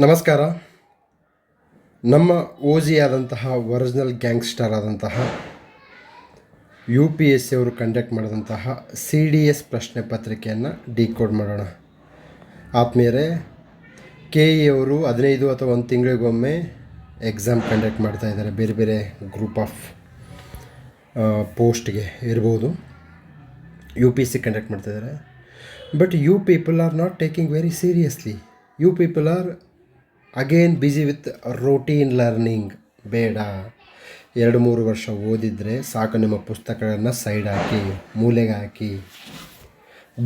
ನಮಸ್ಕಾರ. ನಮ್ಮ ಓಜಿ ಆದಂತಹ ಒರಿಜಿನಲ್ ಗ್ಯಾಂಗ್ಸ್ಟರ್ ಆದಂತಹ UPSC ಅವರು ಕಂಡಕ್ಟ್ ಮಾಡಿದಂತಹ CDS ಪ್ರಶ್ನೆ ಪತ್ರಿಕೆಯನ್ನು ಡಿಕೋಡ್ ಮಾಡೋಣ. ಆತ್ಮೀಯರೇ, KE ಅವರು 15 ಅಥವಾ 1 ತಿಂಗಳಿಗೊಮ್ಮೆ ಎಕ್ಸಾಮ್ ಕಂಡಕ್ಟ್ ಮಾಡ್ತಾಯಿದ್ದಾರೆ. ಬೇರೆ ಬೇರೆ ಗ್ರೂಪ್ ಆಫ್ ಪೋಸ್ಟ್ಗೆ ಇರ್ಬೋದು UPSC ಕಂಡಕ್ಟ್ ಮಾಡ್ತಾಯಿದ್ದಾರೆ. But you people are not taking very seriously. You people are again busy with routine learning. ಬೇಡ, 2-3 ವರ್ಷ ಓದಿದರೆ ಸಾಕು. ನಿಮ್ಮ ಪುಸ್ತಕಗಳನ್ನು ಸೈಡ್ ಹಾಕಿ, ಮೂಲೆಗೆ ಹಾಕಿ,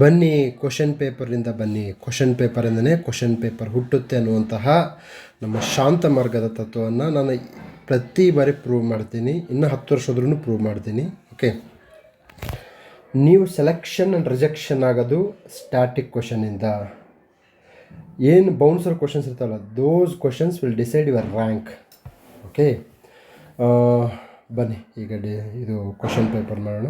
ಬನ್ನಿ ಕ್ವಶನ್ ಪೇಪರಿಂದ ಬನ್ನಿ. ಕ್ವಶನ್ ಪೇಪರಿಂದನೇ ಕ್ವಶನ್ ಪೇಪರ್ ಹುಟ್ಟುತ್ತೆ ಅನ್ನುವಂತಹ ನಮ್ಮ ಶಾಂತ ಮಾರ್ಗದ ತತ್ವವನ್ನು ನಾನು ಪ್ರತಿ ಬಾರಿ ಪ್ರೂವ್ ಮಾಡ್ತೀನಿ. ಇನ್ನೂ 10 ವರ್ಷ ಹೋದ್ರೂ ಪ್ರೂವ್ ಮಾಡ್ತೀನಿ. ಓಕೆ, ನೀವು ಸೆಲೆಕ್ಷನ್ ಆ್ಯಂಡ್ ರಿಜೆಕ್ಷನ್ ಆಗೋದು ಸ್ಟ್ಯಾಟಿಕ್ ಕ್ವಶನಿಂದ. ಏನು ಬೌನ್ಸರ್ ಕ್ವಶನ್ಸ್ ಇರ್ತಾವಲ್ಲ, those questions will decide your rank. Okay, ಬನ್ನಿ ಈಗ ಇದು ಕ್ವಶನ್ ಪೇಪರ್ ಮಾಡೋಣ.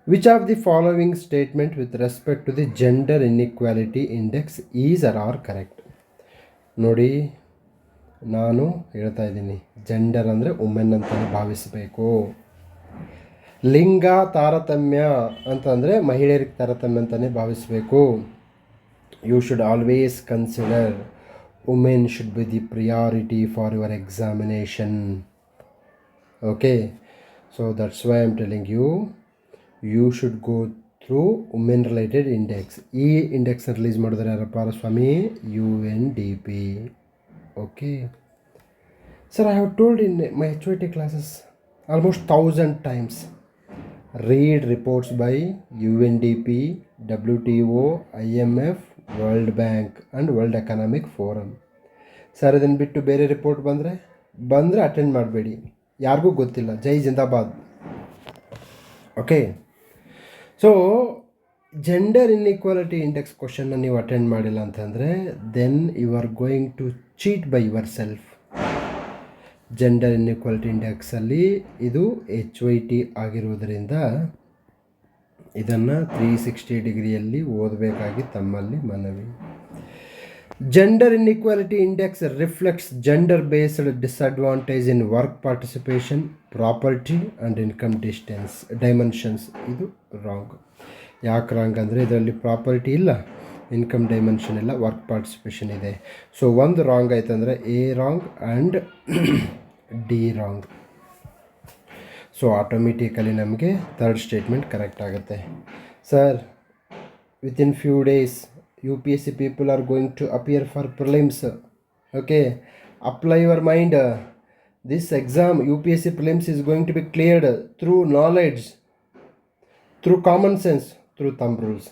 Which of the following statement with respect to the gender inequality index is or correct? ನೋಡಿ, ನಾನು ಹೇಳ್ತಾ ಇದ್ದೀನಿ, ಜೆಂಡರ್ ಅಂದರೆ ವುಮೆನ್ ಅಂತಲೇ ಭಾವಿಸಬೇಕು. ಲಿಂಗ ತಾರತಮ್ಯ ಅಂತಂದರೆ ಮಹಿಳೆಯರಿಗೆ ತಾರತಮ್ಯ ಅಂತಲೇ ಭಾವಿಸಬೇಕು. You should always consider women should be the priority for your examination. Okay, so that's why I'm telling you, you should go through women related index. E index release ಮಾಡಿದರೆ ಯಾರಪ್ಪ ಸ್ವಾಮಿ? UNDP. Okay, sir, I have told in my HOT classes almost 1000 times, read reports by UNDP, WTO, IMF, world bank and world economic forum. Sir, ಇದನ್ನು ಬಿಟ್ಟು ಬೇರೆ report ಬಂದರೆ attend ಮಾಡಬೇಡಿ. ಯಾರಿಗೂ ಗೊತ್ತಿಲ್ಲ. ಜೈ ಜಿಂದಾಬಾದ್. Okay, so gender inequality index ಕ್ವಶನ್ನ ನೀವು ಅಟೆಂಡ್ ಮಾಡಿಲ್ಲ ಅಂತಂದರೆ then you are going to cheat by ಯುವರ್ ಸೆಲ್ಫ್. ಜೆಂಡರ್ ಇನ್ಇಕ್ವಾಲಿಟಿ ಇಂಡೆಕ್ಸಲ್ಲಿ ಇದು HYT ಆಗಿರುವುದರಿಂದ ಇದನ್ನು 360 ಡಿಗ್ರಿಯಲ್ಲಿ ಓದಬೇಕಾಗಿ ತಮ್ಮಲ್ಲಿ ಮನವಿ. Gender inequality index reflects gender based disadvantage in work participation, property and income dimensions. ಇದು ರಾಂಗ್. ಯಾಕೆ ರಾಂಗ್ ಅಂದರೆ ಇದರಲ್ಲಿ ಪ್ರಾಪರ್ಟಿ ಇಲ್ಲ, ಇನ್ಕಮ್ ಡೈಮೆನ್ಷನ್ ಇಲ್ಲ, ವರ್ಕ್ ಪಾರ್ಟಿಸಿಪೇಷನ್ ಇದೆ. ಸೊ ಒಂದು ರಾಂಗ್ ಆಯ್ತಂದರೆ A wrong and D wrong. So automatically ನಮಗೆ ಥರ್ಡ್ ಸ್ಟೇಟ್ಮೆಂಟ್ ಕರೆಕ್ಟ್ ಆಗುತ್ತೆ. Sir, within few days UPSC people are going to appear for prelims. Okay, apply your mind. This exam UPSC prelims is going to be cleared through knowledge, through common sense, through thumb rules.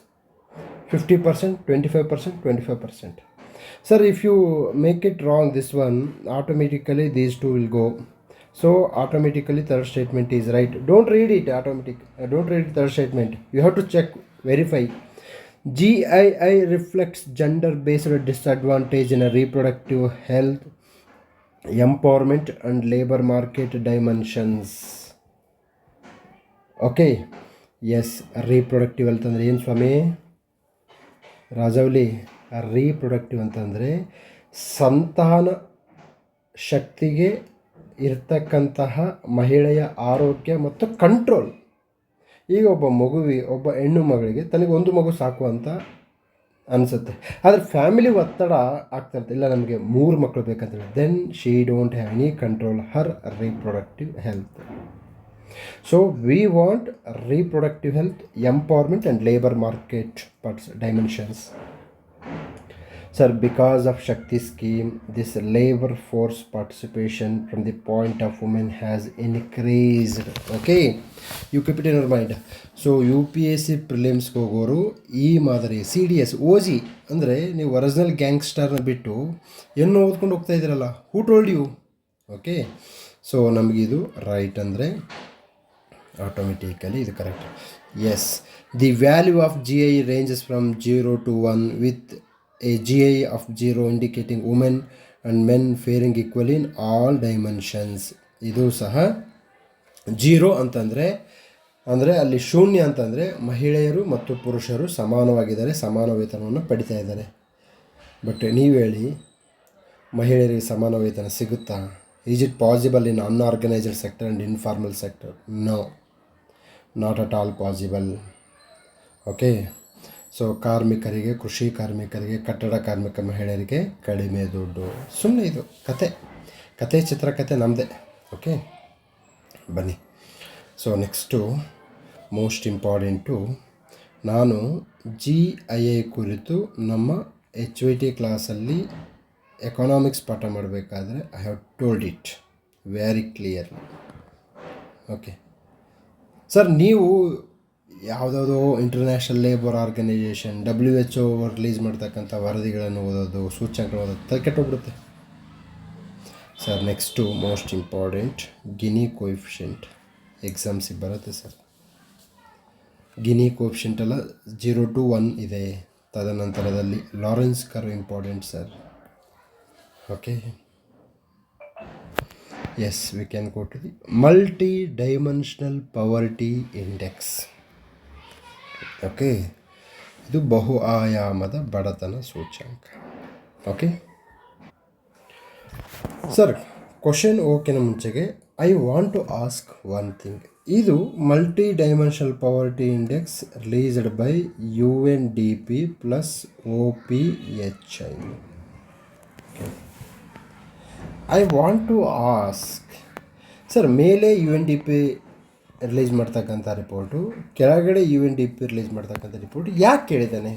50%, 25%, 25%. Sir, if you make it wrong, this one, automatically these two will go. So automatically third statement is right. Don't read it don't read third statement. You have to check, verify. GII reflects gender based disadvantage in a reproductive health, empowerment and labor market dimensions. Okay, yes, reproductive health ಅಂದರೆ ಏನು ಸ್ವಾಮಿ Rajavali? Reproductive ಅಂತಂದರೆ ಸಂತಾನ ಶಕ್ತಿಗೆ ಇರ್ತಕ್ಕಂತಹ ಮಹಿಳೆಯ ಆರೋಗ್ಯ ಮತ್ತು control. ಈಗ ಒಬ್ಬ ಹೆಣ್ಣು ಮಗಳಿಗೆ ತನಗೆ ಒಂದು ಮಗು ಸಾಕು ಅಂತ ಅನಿಸುತ್ತೆ, ಆದರೆ ಫ್ಯಾಮಿಲಿ ಒತ್ತಡ ಆಗ್ತಿರುತ್ತೆ, ಇಲ್ಲ ನಮಗೆ 3 ಮಕ್ಕಳು ಬೇಕಂತೇಳಿ. Then she don't have any control her reproductive health. So we want reproductive health, empowerment and labour market dimensions. Sir, because of Shakti scheme, this labor force participation from the point of women has increased. Okay, you keep it in your mind. So UPSC prelims ಹೋಗೋರು ಈ ಮಾದರಿ CDS OG ಅಂದರೆ ನೀವು original ಗ್ಯಾಂಗ್ಸ್ಟರ್ನ ಬಿಟ್ಟು ಏನು ಓದ್ಕೊಂಡು ಹೋಗ್ತಾ ಇದ್ದೀರಲ್ಲ, who told you? Okay, so ನಮಗಿದು ರೈಟ್ ಅಂದರೆ ಆಟೋಮೆಟಿಕಲಿ ಇದು correct. Yes, the value of GI ranges from 0 to 1 with a GI of 0 indicating women and men faring equally in all dimensions. ಇದು ಸಹ 0 ಅಂತಂದರೆ ಅಲ್ಲಿ ಶೂನ್ಯ ಅಂತಂದರೆ ಮಹಿಳೆಯರು ಮತ್ತು ಪುರುಷರು ಸಮಾನವಾಗಿದ್ದಾರೆ, ಸಮಾನ ವೇತನವನ್ನು ಪಡಿತಾ ಇದ್ದಾರೆ. ಬಟ್ ನೀವು ಹೇಳಿ, ಮಹಿಳೆಯರಿಗೆ ಸಮಾನ ವೇತನ ಸಿಗುತ್ತಾ? Is it possible in unorganised sector and informal sector? No, not at all possible. Okay. So ಕಾರ್ಮಿಕರಿಗೆ, ಕೃಷಿ ಕಾರ್ಮಿಕರಿಗೆ, ಕಟ್ಟಡ ಕಾರ್ಮಿಕ ಮಹಿಳೆಯರಿಗೆ ಕಡಿಮೆ ದುಡ್ಡು. ಸುಮ್ಮನೆ ಇದು ಕತೆ ಚಿತ್ರಕಥೆ ನಮ್ಮದೇ. ಓಕೆ, ಬನ್ನಿ. ಸೊ ನೆಕ್ಸ್ಟು ಮೋಸ್ಟ್ ಇಂಪಾರ್ಟೆಂಟು, ನಾನು GIA ಕುರಿತು ನಮ್ಮ HYT ಕ್ಲಾಸಲ್ಲಿ ಎಕನಾಮಿಕ್ಸ್ ಪಾಠ ಮಾಡಬೇಕಾದ್ರೆ I have told it very clearly. Okay sir, ನೀವು ಯಾವುದಾದ್ರು International Labour Organization WHO release ಮಾಡ್ತಕ್ಕಂಥ ವರದಿಗಳನ್ನು ಓದೋದು, ಸೂಚ್ಯಂಕಗಳು ಓದೋದು ಕೆಟ್ಟೋಗ್ಬಿಡುತ್ತೆ ಸರ್. Next most important, Gini coefficient ಎಕ್ಸಾಮ್ಸಿಗೆ ಬರುತ್ತೆ ಸರ್. ಗಿನಿ ಕೋಎಫಿಷಿಯಂಟ್ ಎಲ್ಲ 0 to 1 ಇದೆ. ತದನಂತರದಲ್ಲಿ Lorenz curve important sir. Okay, yes, we can go to the multi dimensional poverty index. Okay, ಇದು ಬಹು ಆಯಾಮದ ಬಡತನ ಸೂಚ್ಯಂಕ. ಓಕೆ ಸರ್, ಕ್ವಶನ್ ಓಕೆನ ಮುಂಚೆಗೆ I want to ask one thing. ಇದು multi dimensional poverty index released by UNDP plus OPHI. I want to ask sir, ಮೇಲೆ UNDP release ಮಾಡ್ತಕ್ಕಂಥ ರಿಪೋರ್ಟು, ಕೆಳಗಡೆ UNDP ರಿಲೀಸ್ ಮಾಡ್ತಕ್ಕಂಥ ರಿಪೋರ್ಟ್ ಯಾಕೆ ಕೇಳಿದ್ದಾನೆ?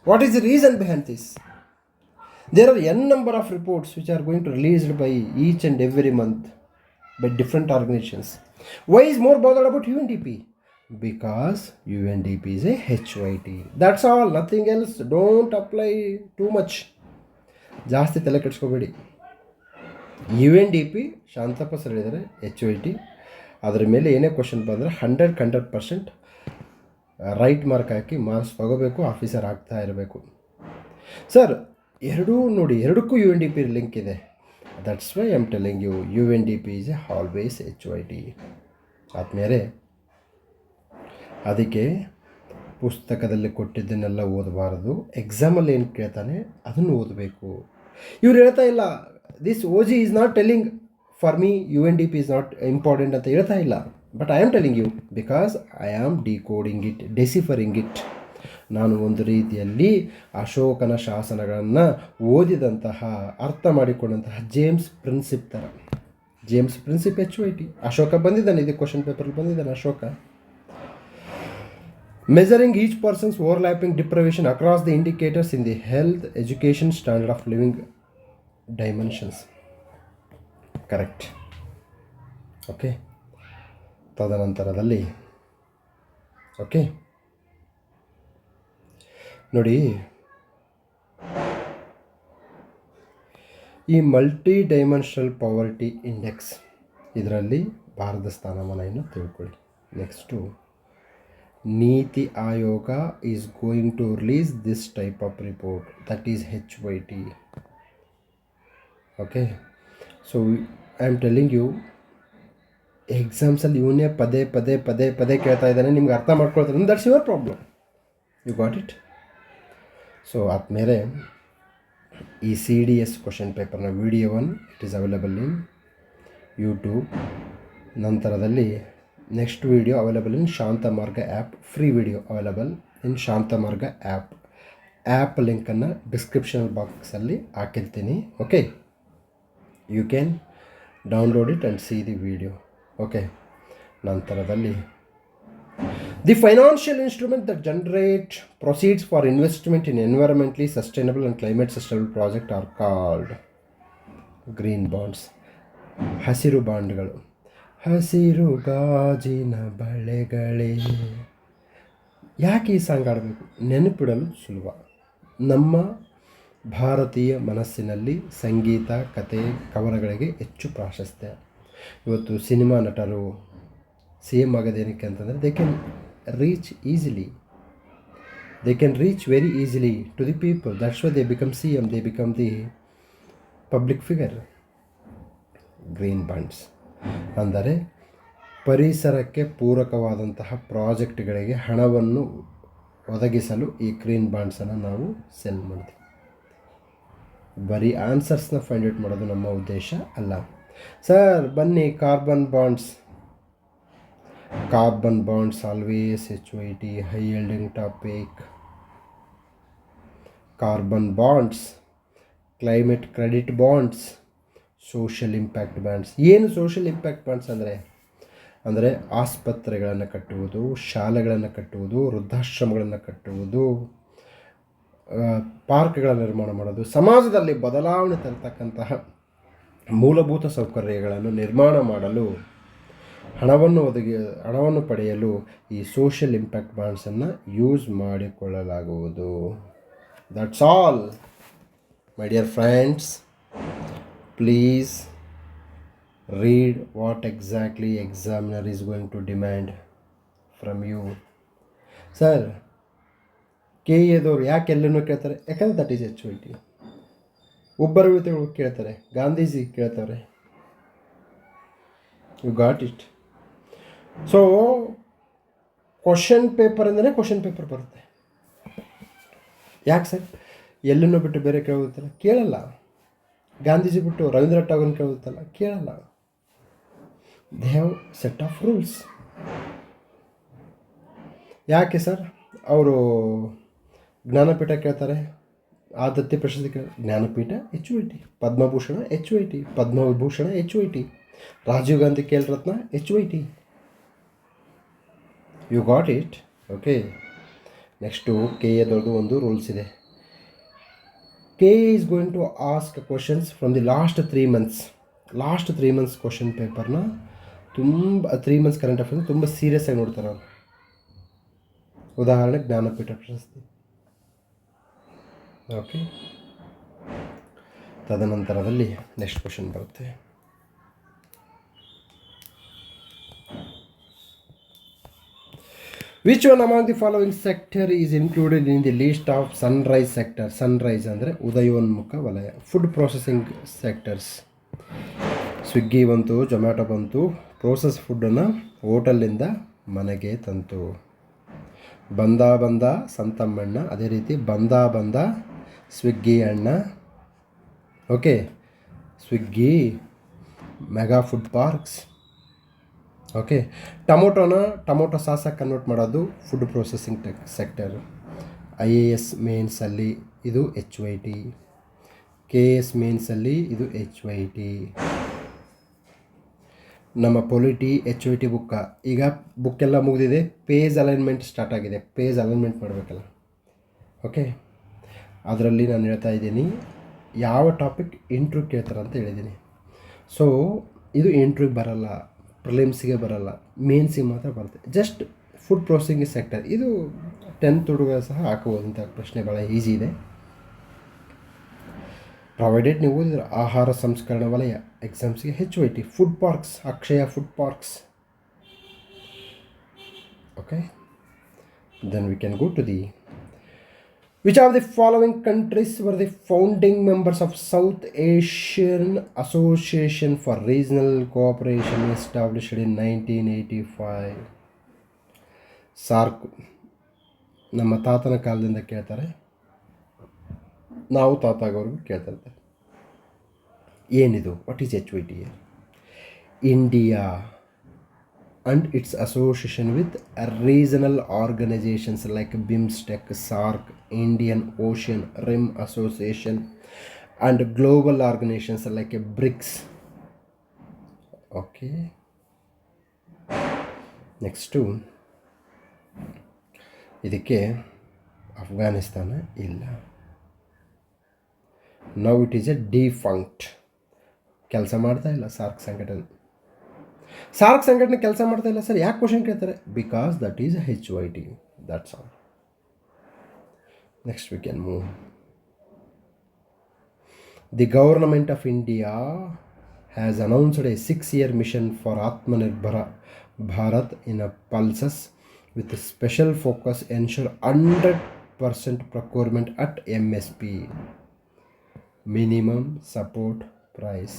What is the reason behind this? There are n number of reports which are going to released by each and every month by different organizations. Why is more bothered about UNDP? Because UNDP is a HYT. That's all, nothing else. Don't apply too much. ಜಾಸ್ತಿ ತಲೆ ಕೆಡಿಸ್ಕೋಬೇಡಿ. UNDP Shantappa sir ಹೇಳಿದರೆ HYT, ಅದರ ಮೇಲೆ ಏನೇ question ಬಂದರೆ 100% right mark ಹಾಕಿ marks ತಗೋಬೇಕು, ಆಫೀಸರ್ ಆಗ್ತಾ ಇರಬೇಕು ಸರ್. ಎರಡಕ್ಕೂ UNDP ಲಿಂಕ್ ಇದೆ. That's why I am telling you, UNDP is a always HYT. ಆದಮೇಲೆ ಅದಕ್ಕೆ ಪುಸ್ತಕದಲ್ಲಿ ಕೊಟ್ಟಿದ್ದನ್ನೆಲ್ಲ ಓದಬಾರ್ದು, ಎಕ್ಸಾಮಲ್ಲಿ ಏನು ಕೇಳ್ತಾನೆ ಅದನ್ನು ಓದಬೇಕು. ಇವ್ರು ಹೇಳ್ತಾ ಇಲ್ಲ, this OG is not telling for me UNDP is not important ಅಂತ ಹೇಳ್ತಾ ಇಲ್ಲ. But I am telling you because I am decoding it, deciphering it. ನಾನು ಒಂದು ರೀತಿಯಲ್ಲಿ ಅಶೋಕನ ಶಾಸನಗಳನ್ನು ಓದಿದಂತಹ, ಅರ್ಥ ಮಾಡಿಕೊಂಡಂತಹ ಜೇಮ್ಸ್ ಪ್ರಿನ್ಸಿಪ್ ಥರ. James ಪ್ರಿನ್ಸಿಪ್ HYT. ಅಶೋಕ ಬಂದಿದ್ದಾನೆ, ಇದು ಕ್ವಶನ್ ಪೇಪರಲ್ಲಿ ಬಂದಿದ್ದಾನೆ Ashoka. Measuring each persons overlapping deprivation across the indicators in the health, education, standard of living dimensions. Correct. Okay, ತದನಂತರದಲ್ಲಿ ಓಕೆ ನೋಡಿ, ಈ ಮಲ್ಟಿ ಡೈಮೆನ್ಷನಲ್ ಪವರ್ಟಿ ಇಂಡೆಕ್ಸ್ ಇದರಲ್ಲಿ ಭಾರತದ ಸ್ಥಾನಮಾನ ತಿಳ್ಕೊಳ್ಳಿ. Next, NITI Aayog is going to release this type of report, that is HYT. Okay, so I am telling you, ಎಕ್ಸಾಮ್ಸಲ್ಲಿ ಇವನ್ನೇ ಪದೇ ಕೇಳ್ತಾ ಇದ್ದಾನೆ, ನಿಮ್ಗೆ ಅರ್ಥ ಮಾಡ್ಕೊಳ್ತಾರೆ, that's your problem. You got it. So ಆದಮೇಲೆ ಈ CDS ಕ್ವಶನ್ ಪೇಪರ್ನ video 1 it is available in YouTube. ನಂತರದಲ್ಲಿ next video available in Shantamarga app, free video available in Shantamarga app ಲಿಂಕನ್ನು ಡಿಸ್ಕ್ರಿಪ್ಷನ್ ಬಾಕ್ಸಲ್ಲಿ ಹಾಕಿರ್ತೀನಿ. Okay, you can download it and see the video. Okay, ನಂತರದಲ್ಲಿ the financial instrument that generate proceeds for investment in environmentally sustainable and climate sustainable project are called green bonds. ಹಸಿರು ಬಾಂಡ್ಗಳು. ಹಸಿರು ಗಾಜಿನ ಬಳೆಗಳೇ. ಯಾಕೆ ಈ ಸಾಂಗ್ ಆಡಬೇಕು? ನೆನಪಿಡಲು ಸುಲಭ. ನಮ್ಮ ಭಾರತೀಯ ಮನಸ್ಸಿನಲ್ಲಿ ಸಂಗೀತ, ಕತೆ, ಕವನಗಳಿಗೆ ಹೆಚ್ಚು ಪ್ರಾಶಸ್ತ್ಯ. ಇವತ್ತು ಸಿನಿಮಾ ನಟರು CM ಆಗೋದೇನಕ್ಕೆ ಅಂತಂದರೆ they can reach easily, they can reach very easily to the people. That's why they become CM, they become the public figure. Green bonds ಅಂದರೆ ಪರಿಸರಕ್ಕೆ ಪೂರಕವಾದಂತಹ ಪ್ರಾಜೆಕ್ಟ್ಗಳಿಗೆ ಹಣವನ್ನು ಒದಗಿಸಲು ಈ ಗ್ರೀನ್ ಬಾಂಡ್ಸನ್ನು ನಾವು ಸೆಲ್ ಮಾಡ್ತೀವಿ. ಬರೀ ಆನ್ಸರ್ಸ್ನ ಫೈಂಡ್ ಔಟ್ ಮಾಡೋದು ನಮ್ಮ ಉದ್ದೇಶ ಅಲ್ಲ. ಸರ್ ಬನ್ನಿ, carbon bonds always HYT, high ಯೀಲ್ಡಿಂಗ್ topic. Carbon bonds, climate credit bonds, social impact bonds. ಏನು ಸೋಷಿಯಲ್ ಇಂಪ್ಯಾಕ್ಟ್ ಬಾಂಡ್ಸ್ ಅಂದರೆ ಆಸ್ಪತ್ರೆಗಳನ್ನು ಕಟ್ಟುವುದು, ಶಾಲೆಗಳನ್ನು ಕಟ್ಟುವುದು, ವೃದ್ಧಾಶ್ರಮಗಳನ್ನು ಕಟ್ಟುವುದು, ಪಾರ್ಕ್ಗಳ ನಿರ್ಮಾಣ ಮಾಡೋದು, ಸಮಾಜದಲ್ಲಿ ಬದಲಾವಣೆ ತರತಕ್ಕಂತಹ ಮೂಲಭೂತ ಸೌಕರ್ಯಗಳನ್ನು ನಿರ್ಮಾಣ ಮಾಡಲು ಹಣವನ್ನು ಪಡೆಯಲು ಈ ಸೋಷಿಯಲ್ ಇಂಪ್ಯಾಕ್ಟ್ ಬಾಂಡ್ಸನ್ನು ಯೂಸ್ ಮಾಡಿಕೊಳ್ಳಲಾಗುವುದು. That's all my dear friends. Please read what exactly examiner is going to demand from you. Sir KA ಯಾಕೆ ಎಲ್ಲನೂ ಕೇಳ್ತಾರೆ? ಯಾಕಂದರೆ ದಟ್ ಈಸ್ HYT. ಒಬ್ಬರು ಕೇಳ್ತಾರೆ, ಗಾಂಧೀಜಿ ಕೇಳ್ತಾರೆ. You got it. So question paper ಅಂದರೆ ಕ್ವಶನ್ ಪೇಪರ್ ಬರುತ್ತೆ. ಯಾಕೆ ಸರ್ ಎಲ್ಲನೂ ಬಿಟ್ಟು ಬೇರೆ ಕೇಳುತ್ತಲ್ಲ? ಕೇಳಲ್ಲ. ಗಾಂಧೀಜಿ ಬಿಟ್ಟು ರವೀಂದ್ರನಾಥ್ ಟಾಗೋರ್ನ ಕೇಳುತ್ತಲ್ಲ? ಕೇಳಲ್ಲ. They have set of rules. ಯಾಕೆ ಸರ್ ಅವರು ಜ್ಞಾನಪೀಠ ಕೇಳ್ತಾರೆ, ಆ ದತ್ತಿ ಪ್ರಶಸ್ತಿ Jnanpith HYT, Padma Bhushan HYT, Padma Vibhushan HYT, Rajiv Gandhi Khel Ratna HYT. You got it. Okay. Next KA ಒಂದು ರೂಲ್ಸ್ ಇದೆ. KA is going to ask questions from the last 3 months question ಪೇಪರ್ನ ತುಂಬ 3 ಮಂತ್ಸ್ ಕರೆಂಟ್ ಅಫೇರ್ಸ್ನ ತುಂಬ ಸೀರಿಯಸ್ ಆಗಿ ನೋಡ್ತಾರೆ ಅವರು. ಉದಾಹರಣೆ ಜ್ಞಾನಪೀಠ ಪ್ರಶಸ್ತಿ. ಓಕೆ. ತದನಂತರದಲ್ಲಿ ನೆಕ್ಸ್ಟ್ ಕ್ವಶನ್ ಬರುತ್ತೆ. Which one among the following sector is included in the least of Sunrise sector? Sunrise ಅಂದರೆ ಉದಯೋನ್ಮುಖ ವಲಯ. Food processing sectors. ಸ್ವಿಗ್ಗಿ ಬಂತು, ಜೊಮ್ಯಾಟೊ ಬಂತು, ಪ್ರೋಸೆಸ್ ಫುಡ್ಡನ್ನು ಹೋಟೆಲಿಂದ ಮನೆಗೆ ತಂತು. ಬಂದ ಸಂತಮ್ಮಣ್ಣ, ಅದೇ ರೀತಿ ಬಂದ ಸ್ವಿಗ್ಗಿ ಅಣ್ಣ. Okay. Swiggy, mega food parks. Okay. Tomato ಸಾಸಾಗಿ ಕನ್ವರ್ಟ್ ಮಾಡೋದು ಫುಡ್ ಪ್ರೊಸೆಸಿಂಗ್ ಸೆಕ್ಟರ್. IAS ಮೇನ್ಸಲ್ಲಿ ಇದು HYT, KS ಮೇನ್ಸಲ್ಲಿ ಇದು HYT. ನಮ್ಮ ಪೊಲಿಟಿ HYT ಬುಕ್ಕ. ಈಗ ಬುಕ್ಕೆಲ್ಲ ಮುಗಿದಿದೆ, ಪೇಜ್ ಅಲೈನ್ಮೆಂಟ್ ಸ್ಟಾರ್ಟ್ ಆಗಿದೆ. ಪೇಜ್ ಅಲೈನ್ಮೆಂಟ್ ಮಾಡಬೇಕಲ್ಲ. ಓಕೆ. ಅದರಲ್ಲಿ ನಾನು ಹೇಳ್ತಾ ಇದ್ದೀನಿ ಯಾವ ಟಾಪಿಕ್ ಇಂಟ್ರ್ಯೂ ಕೇಳ್ತಾರೆ ಅಂತ ಹೇಳಿದ್ದೀನಿ. ಸೊ ಇದು ಇಂಟ್ರ್ಯೂಗೆ ಬರಲ್ಲ, ಪ್ರಿಲಿಮ್ಸಿಗೆ ಬರಲ್ಲ, ಮೇನ್ಸಿಗೆ ಮಾತ್ರ ಬರುತ್ತೆ. ಜಸ್ಟ್ ಫುಡ್ ಪ್ರೊಸೆಸಿಂಗ್ ಸೆಕ್ಟರ್ ಇದು 10th ಹುಡುಗ ಸಹ ಹಾಕಬಹುದಂಥ ಪ್ರಶ್ನೆ ಭಾಳ ಈಸಿ ಇದೆ. ಪ್ರೊವೈಡೆಡ್ ನೀವು ಓದಿದ್ರೆ ಆಹಾರ ಸಂಸ್ಕರಣಾ ವಲಯ ಎಕ್ಸಾಮ್ಸ್ಗೆ HYT. Food parks, Akshaya food parks. Okay. Then we can go to the which of the following countries were the founding members of South Asian Association for Regional Cooperation established in 1985? SAARC. ನಮ್ಮ ತಾತನ ಕಾಲದಿಂದ ಕೇಳ್ತಾರೆ, ನಾವು ತಾತಾಗೋರ್ಗೂ ಕೇಳ್ತಾ ಇರ್ತಾರೆ. ಏನಿದು? What is HYT? India and its association with regional organizations like BIMSTEC, SAARC, Indian Ocean Rim Association, and global organizations like BRICS. Okay. Next ಇದಕ್ಕೆ ಅಫ್ಘಾನಿಸ್ತಾನ ಇಲ್ಲ. Now it is a defunct. ಕೆಲಸ ಮಾಡ್ತಾ ಇಲ್ಲ ಸಾರ್ಕ್ ಸಂಘಟನೆ. ಕೆಲಸ ಮಾಡ್ತಾ ಇಲ್ಲ ಸರ್, ಯಾಕೆ ಕ್ವಶನ್ ಕೇಳ್ತಾರೆ? Because that is HYT. That's all. Next we can move. The government of India has announced a 6-year mission for Atmanirbhar Bharat in a pulses with special focus ensure 100% procurement at MSP, minimum support price.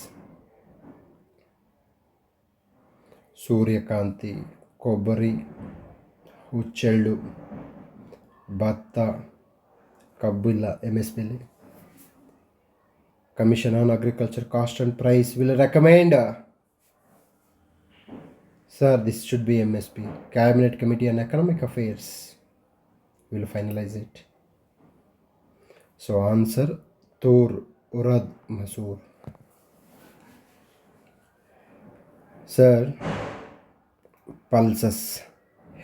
ಸೂರ್ಯಕಾಂತಿ, ಕೊಬ್ಬರಿ, ಹುಚ್ಚೆಳ್ಳು, ಭತ್ತ, ಕಬ್ಬಿಲ್ಲ MSPಲಿ. Commission on Agriculture Cost and Price will recommend. Sir, this should be MSP. Cabinet Committee on Economic Affairs will finalize it. So answer Tur, Urad, Masoor. Sir, pulses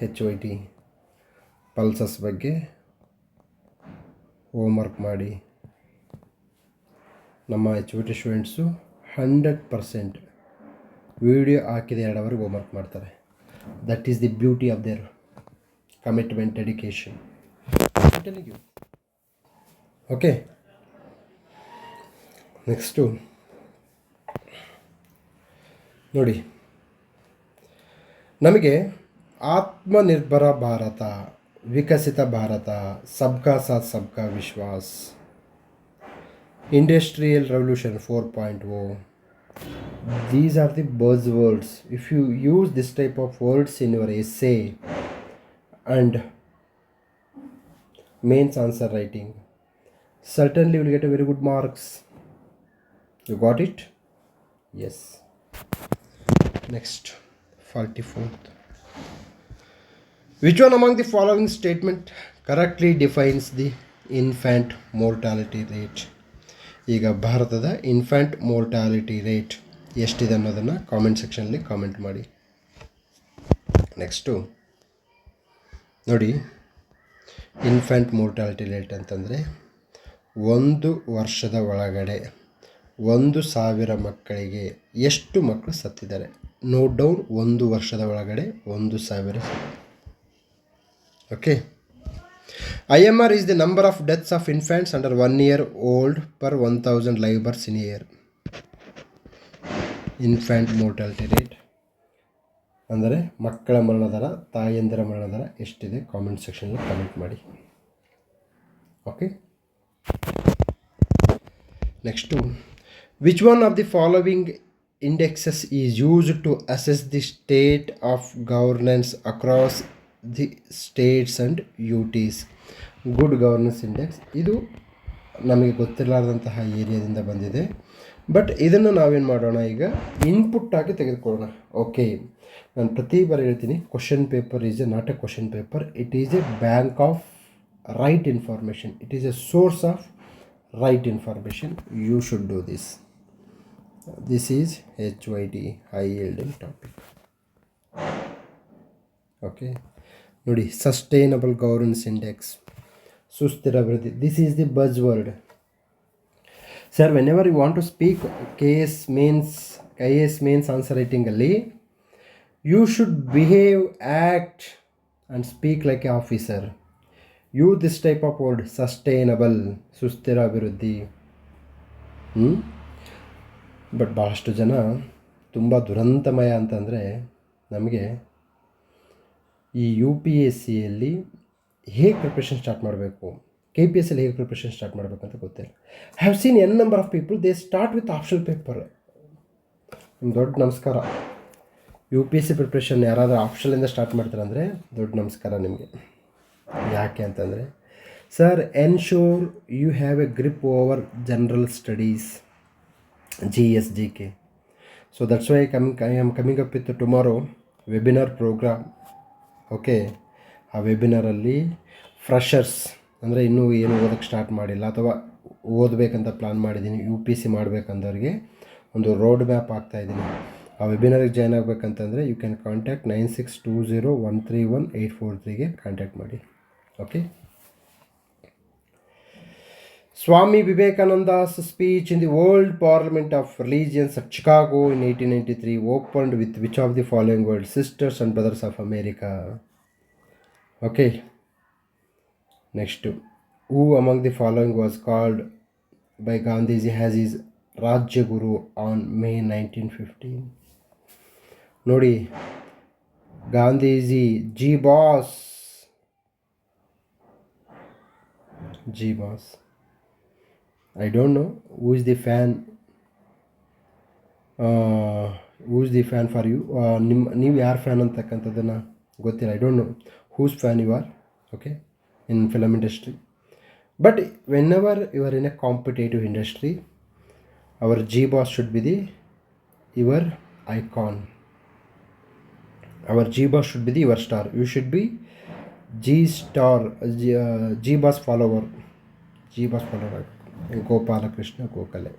HYT pulses ಬಗ್ಗೆ homework ಮಾಡಿ. ನಮ್ಮ HYT students 100% video ಹಾಕಿದ 2 ಅವರ್ಗೆ homework ಮಾಡ್ತಾರೆ. That is the beauty of their commitment, dedication. Okay, next ನೋಡಿ, ನಮಗೆ ಆತ್ಮನಿರ್ಭರ ಭಾರತ, ವಿಕಸಿತ ಭಾರತ, ಸಬ್ಕಾ ಸಾಥ್ ಸಬ್ಕಾ ವಿಶ್ವಾಸ್, industrial revolution 4.0, these are the buzzwords. If you use this type of words in your essay and mains answer writing, certainly you will get a very good marks. You got it? Yes. Next, 44th. Which one among the following statement correctly defines the infant mortality rate? ಈಗ ಭಾರತದ infant mortality rate ಎಷ್ಟಿದೆ ಅನ್ನೋದನ್ನು comment ಸೆಕ್ಷನಲ್ಲಿ comment ಮಾಡಿ. Next ನೋಡಿ, infant mortality rate ಅಂತಂದರೆ 1 ವರ್ಷದ ಒಳಗಡೆ 1,000 ಮಕ್ಕಳಿಗೆ ಎಷ್ಟು ಮಕ್ಕಳು ಸತ್ತಿದ್ದಾರೆ. ನೋಟ್ ಡೌನ್, 1 ವರ್ಷದ ಒಳಗಡೆ 1,000. Okay. IMR is the number of deaths of infants under 1 year old per 1,000 live births in a year. Infant mortality rate ಅಂದರೆ ಮಕ್ಕಳ ಮರಣದರ, ತಾಯಂದಿರ ಮರಣದರ ಎಷ್ಟಿದೆ ಕಾಮೆಂಟ್ ಸೆಕ್ಷನಲ್ಲಿ ಕಾಮೆಂಟ್ ಮಾಡಿ. Okay. Next, which one of the following indexes is used to assess the state of governance across the states and UTs? Good governance index. ಇದು ನಮಗೆ ಗೊತ್ತಿರಲಾರ್ದಂತಹ ಏರಿಯಾದಿಂದ ಬಂದಿದೆ. But ಇದನ್ನು ನಾವೇನು ಮಾಡೋಣ, ಈಗ ಇನ್ಪುಟ್ ಆಗಿ ತೆಗೆದುಕೊಳ್ಳೋಣ. ಓಕೆ, ನಾನು ಪ್ರತಿ ಬಾರಿ ಹೇಳ್ತೀನಿ, question paper is a not a question paper, it is a bank of right information, it is a source of right information. You should do this. This is HYT, high yielding topic. Okay, ನೋಡಿ, sustainable governance index, ಸುಸ್ಥಿರ ಅಭಿವೃದ್ಧಿ. This is the buzzword. Sir, whenever you want to speak KS mains answer writing ಅಲ್ಲಿ, you should behave, act and speak like an officer. Use this type of word, sustainable, ಸುಸ್ಥಿರ ಅಭಿವೃದ್ಧಿ. But ಭಾಳಷ್ಟು ಜನ ತುಂಬ ದುರಂತಮಯ ಅಂತಂದರೆ, ನಮಗೆ ಈ UPSCಯಲ್ಲಿ ಹೇಗೆ ಪ್ರಿಪ್ರೇಷನ್ ಸ್ಟಾರ್ಟ್ ಮಾಡಬೇಕು, KPSCಯಲ್ಲಿ ಹೇಗೆ ಪ್ರಿಪ್ರೇಷನ್ ಸ್ಟಾರ್ಟ್ ಮಾಡಬೇಕು ಅಂತ ಗೊತ್ತಿಲ್ಲ. I have seen N number of people, they start with optional paper. ನಿಮ್ಮ ದೊಡ್ಡ ನಮಸ್ಕಾರ. UPSC ಪ್ರಿಪ್ರೇಷನ್ ಯಾರಾದರೂ ಆಪ್ಷನಲಿಂದ ಸ್ಟಾರ್ಟ್ ಮಾಡ್ತಾರೆ ಅಂದರೆ ದೊಡ್ಡ ನಮಸ್ಕಾರ ನಿಮಗೆ. ಯಾಕೆ ಅಂತಂದರೆ, sir, ensure you have a grip over general studies, GS, GK. So that's why I am coming up with tomorrow webinar program. Okay, ಆ ವೆಬಿನಾರಲ್ಲಿ ಫ್ರೆಷರ್ಸ್ ಅಂದರೆ ಇನ್ನೂ ಏನು ಓದೋಕ್ಕೆ ಸ್ಟಾರ್ಟ್ ಮಾಡಿಲ್ಲ ಅಥವಾ ಓದಬೇಕಂತ ಪ್ಲ್ಯಾನ್ ಮಾಡಿದ್ದೀನಿ, UPSC ಮಾಡಬೇಕಂದವ್ರಿಗೆ ಒಂದು ರೋಡ್ ಮ್ಯಾಪ್ ಆಗ್ತಾಯಿದ್ದೀನಿ. ಆ ವೆಬಿನಾರಿಗೆ ಜಾಯ್ನ್ ಆಗಬೇಕಂತಂದರೆ ಯು ಕ್ಯಾನ್ ಕಾಂಟ್ಯಾಕ್ಟ್ 9620131843ಗೆ ಕಾಂಟ್ಯಾಕ್ಟ್ ಮಾಡಿ. Okay. Swami Vivekananda's speech in the World Parliament of Religions at Chicago in 1893 opened with which of the following words? Sisters and Brothers of America. Okay. Next, who among the following was called by Gandhiji as his Rajya Guru on May 1915? Nodi, Gandhiji, G boss. I don't know who is the fan for you. ನೀವು ಯಾರು fan ಅಂತಕ್ಕಂಥದ್ದನ್ನು ಗೊತ್ತಿಲ್ಲ. I don't know whose fan you are, okay, in film industry. But whenever you are in a competitive industry, Our G boss should be your icon. Our G boss should be your star. You should be G star, G boss follower. G boss follower. Gopalakrishna Gokhale.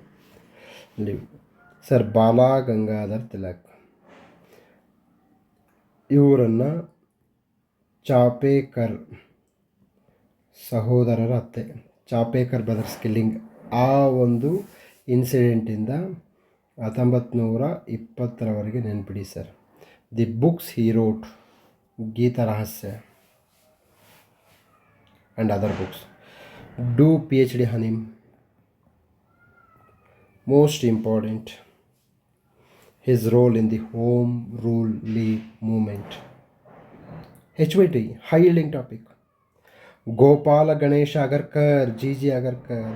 Sir Bala Gangadhar Tilak ಇವರನ್ನು ಚಾಪೇಕರ್ ಸಹೋದರರ ಅತ್ತೆ, Chapekar brothers killing, ಆ ಒಂದು ಇನ್ಸಿಡೆಂಟಿಂದ 1920ರವರೆಗೆ ನೆನ್ಪಿಡಿ sir. The books he wrote, Gita Rahasya and other books. Do PhD on him. Most important, his role in the Home Rule League movement. HYT, high yielding topic. Gopala Ganesh Agarkar, GG Agarkar.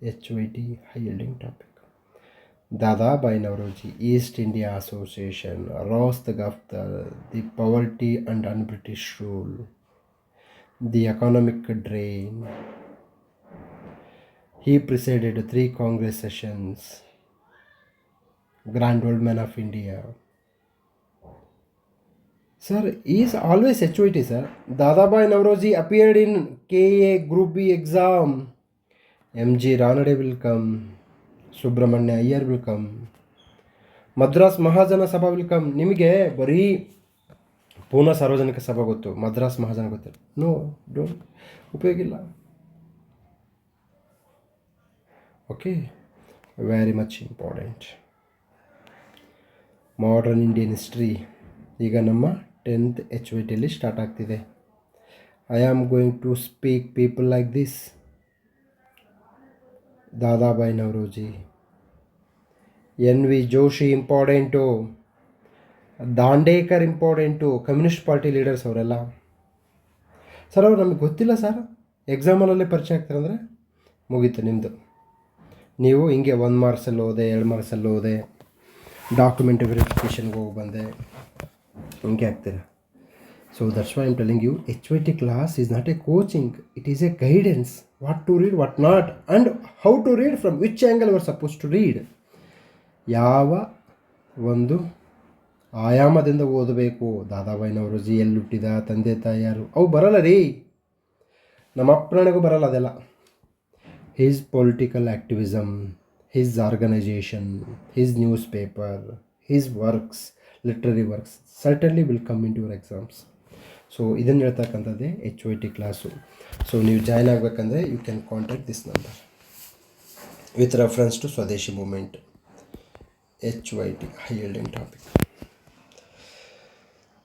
HYT, high yielding topic. Dadabhai Naoroji, East India Association, Rost Gaftar, the poverty and un-British rule, the economic drain. He presided 3 Congress sessions. Grand Old Man of India. Sir, he is always HYT, sir. Dadabhai Naoroji appeared in KA Group B exam. MG Ranade will come. Subramanya Iyer will come. Madras Mahajana Sabha will come. ನಿಮಗೆ ಬರೀ ಪೂರ್ಣ ಸಾರ್ವಜನಿಕ ಸಭಾ ಗೊತ್ತು, ಮದ್ರಾಸ್ ಮಹಾಜನ ಗೊತ್ತಿಲ್ಲ. No, don't, ಉಪಯೋಗ ಇಲ್ಲ. Okay, very much important. Modern Indian history ಈಗ ನಮ್ಮ 10th HYTಯಲ್ಲಿ ಸ್ಟಾರ್ಟ್ ಆಗ್ತಿದೆ. I am going to speak people like this. Dadabhai Naoroji, NV Joshi important, Dandekar important, communist party leaders ಅವರೆಲ್ಲ. ಸರ್ ಅವ್ರು ನಮಗೆ ಗೊತ್ತಿಲ್ಲ ಸರ್, ಎಕ್ಸಾಮಲ್ಲೇ ಪರಿಚಯ ಆಗ್ತಾರೆ ಅಂದರೆ ಮುಗೀತು ನಿಮ್ಮದು. ನೀವು ಹಿಂಗೆ 1 ಮಾರ್ಕ್ಸಲ್ಲಿ ಹೋದೆ, 2 ಮಾರ್ಕ್ಸಲ್ಲಿ ಹೋದೆ, ಡಾಕ್ಯುಮೆಂಟ್ ವೆರಿಫಿಕೇಷನ್ಗೆ ಹೋಗಿ ಬಂದೆ, ಹಿಂಗೆ ಆಗ್ತೀರ. So that's why I am telling you, HYT class is not a coaching, it is a guidance. What to read, what not, and how to read, from which angle you are suppose to read. ಯಾವ ಒಂದು ಆಯಾಮದಿಂದ ಓದಬೇಕು. ದಾದಾಬಾಯಿ ನವರೋಜಿ ಎಲ್ಲಿ ಹುಟ್ಟಿದ, ತಂದೆ ತಾಯಿ ಯಾರು, ಅವು ಬರಲ್ಲ ರೀ, ನಮ್ಮ ಅಪ್ಪನಿಗೂ ಬರಲ್ಲ ಅದೆಲ್ಲ. His political activism, his organization, his newspaper, his works, literary works certainly will come into your exams. So ಇದನ್ನು ಹೇಳ್ತಕ್ಕಂಥದ್ದೇ HYT ಕ್ಲಾಸು. ಸೊ ನೀವು ಜಾಯ್ನ್ ಆಗಬೇಕಂದ್ರೆ you can contact this number with reference to Swadeshi movement. HYT, high yielding topic.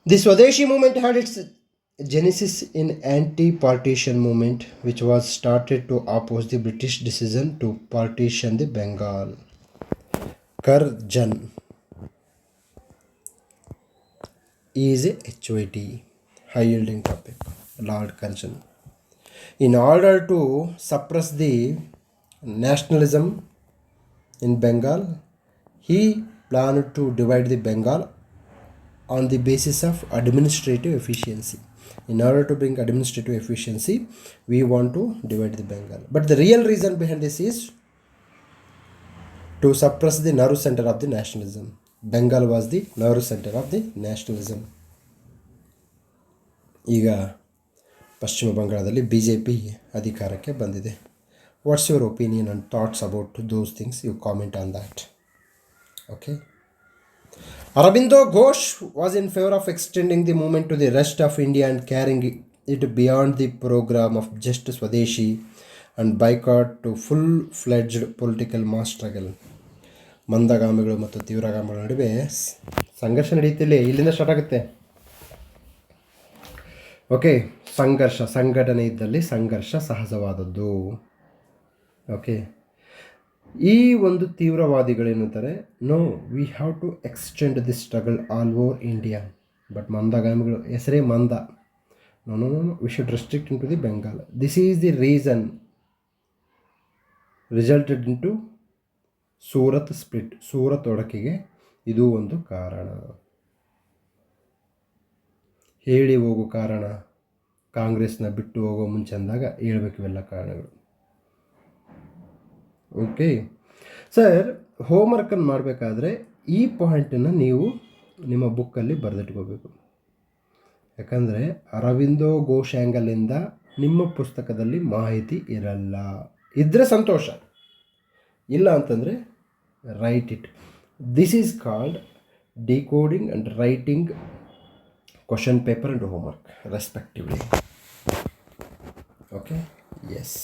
The Swadeshi movement had its genesis in anti-partition movement, which was started to oppose the British decision to partition the Bengal. Curzon is a HYT, high yielding topic. Lord Curzon, in order to suppress the nationalism in Bengal, he planned to divide the Bengal on the basis of administrative efficiency. In order to bring administrative efficiency, we want to divide the Bengal. But the real reason behind this is to suppress the nerve center of the nationalism. Bengal was the nerve center of the nationalism. ಈಗ ಪಶ್ಚಿಮ ಬಂಗಾಳದಲ್ಲಿ BJP ಅಧಿಕಾರಕ್ಕೆ ಬಂದಿದೆ. What's your opinion and thoughts about those things? You comment on that. Okay. Aurobindo Ghosh was in favor of extending the movement to the rest of India and carrying it beyond the program of just Swadeshi and boycott to full-fledged political mass struggle. ಮಂದಗಾಮಿಗಳು ಮತ್ತು ತೀವ್ರಗಾಮಿಗಳ ನಡುವೆ ಸಂಘರ್ಷ ನಡೆಯುತ್ತಿಲ್ಲ. ಇಲ್ಲಿಂದ start ಆಗುತ್ತೆ. Okay, ಸಂಘರ್ಷ, ಸಂಘಟನೆ ಇದ್ದಲ್ಲಿ ಸಂಘರ್ಷ ಸಹಜವಾದದ್ದು. ಓಕೆ, ಈ ಒಂದು ತೀವ್ರವಾದಿಗಳೇನಂತಾರೆ, no, we have to extend this struggle all over India. But ಮಂದಗಾಮಿಗಳು ಹೆಸರೇ ಮಂದ. No no no, we should restrict into the Bengal. This is the reason resulted into Surat split. Surat ಒಡಕಿಗೆ ಇದು ಒಂದು ಕಾರಣ. ಹೇಳಿ ಹೋಗೋ ಕಾರಣ, ಕಾಂಗ್ರೆಸ್ನ ಬಿಟ್ಟು ಹೋಗೋ ಮುಂಚೆ ಅಂದಾಗ ಹೇಳ್ಬೇಕು ಇವೆಲ್ಲ ಕಾರಣಗಳು. ಓಕೆ, ಸರ್ ಹೋಮ್ವರ್ಕನ್ನು ಮಾಡಬೇಕಾದ್ರೆ ಈ ಪಾಯಿಂಟನ್ನು ನೀವು ನಿಮ್ಮ ಬುಕ್ಕಲ್ಲಿ ಬರೆದಿಟ್ಕೋಬೇಕು. ಯಾಕಂದರೆ ಅರವಿಂದೋ ಘೋಷ್ ಆ್ಯಂಗಲಿಂದ ನಿಮ್ಮ ಪುಸ್ತಕದಲ್ಲಿ ಮಾಹಿತಿ ಇರಲ್ಲ. ಇದ್ದರೆ ಸಂತೋಷ, ಇಲ್ಲ ಅಂತಂದರೆ write it. This is called decoding and writing question paper and homework respectively. Okay, yes.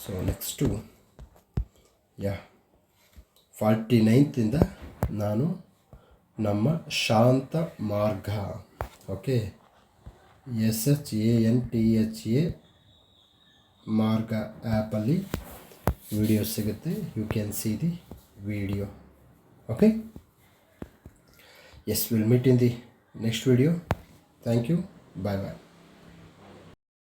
So next 49th ನಾನು ನಮ್ಮ ಶಾಂತ ಮಾರ್ಗ, ಓಕೆ, SHANTHA ಮಾರ್ಗ ಆ್ಯಪಲ್ಲಿ ವಿಡಿಯೋ ಸಿಗುತ್ತೆ. You can see the video. Okay, yes, will meet in the next video. Thank you. Bye bye.